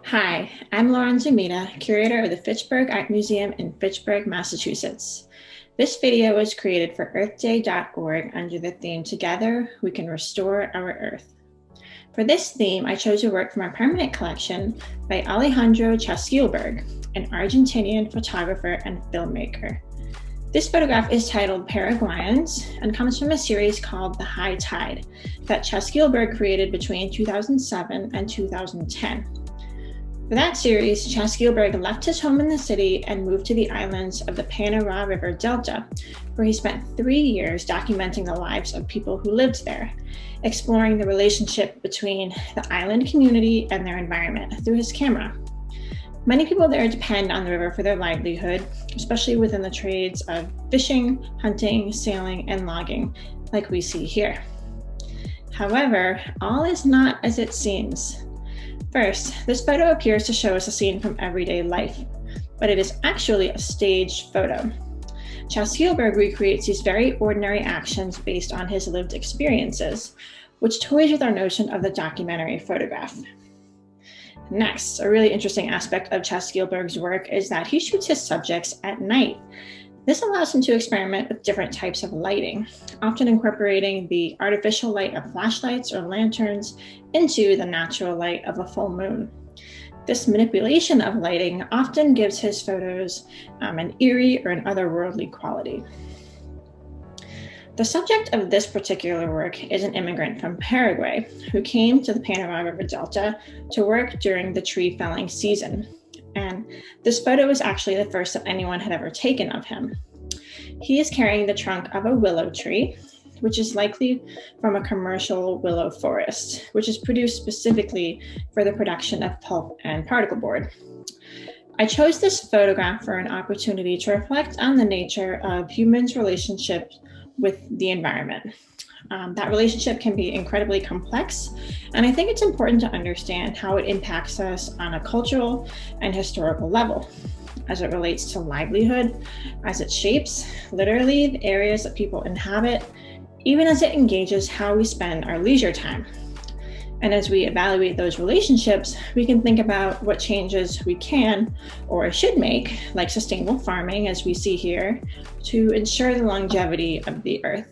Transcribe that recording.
Hi, I'm Lauren Zamita, curator of the Fitchburg Art Museum in Fitchburg, Massachusetts. This video was created for earthday.org under the theme Together We Can Restore Our Earth. For this theme, I chose a work from our permanent collection by Alejandro Chasquilberg, an Argentinian photographer and filmmaker. This photograph is titled Paraguayans and comes from a series called The High Tide that Chasquilberg created between 2007 and 2010. For that series, Chasquilberg left his home in the city and moved to the islands of the Panama River Delta, where he spent 3 years documenting the lives of people who lived there, exploring the relationship between the island community and their environment through his camera. Many people there depend on the river for their livelihood, especially within the trades of fishing, hunting, sailing, and logging, like we see here. However, all is not as it seems. First, this photo appears to show us a scene from everyday life, but it is actually a staged photo. Chasquilberg recreates these very ordinary actions based on his lived experiences, which toys with our notion of the documentary photograph. Next, a really interesting aspect of Chasquilberg's work is that he shoots his subjects at night. This allows him to experiment with different types of lighting, often incorporating the artificial light of flashlights or lanterns into the natural light of a full moon. This manipulation of lighting often gives his photos an eerie or an otherworldly quality. The subject of this particular work is an immigrant from Paraguay who came to the Panama River Delta to work during the tree felling season. And this photo is actually the first that anyone had ever taken of him. He is carrying the trunk of a willow tree, which is likely from a commercial willow forest, which is produced specifically for the production of pulp and particle board. I chose this photograph for an opportunity to reflect on the nature of humans' relationship with the environment. That relationship can be incredibly complex, and I think it's important to understand how it impacts us on a cultural and historical level, as it relates to livelihood, as it shapes literally the areas that people inhabit, even as it engages how we spend our leisure time. And as we evaluate those relationships, we can think about what changes we can or should make, like sustainable farming, as we see here, to ensure the longevity of the earth.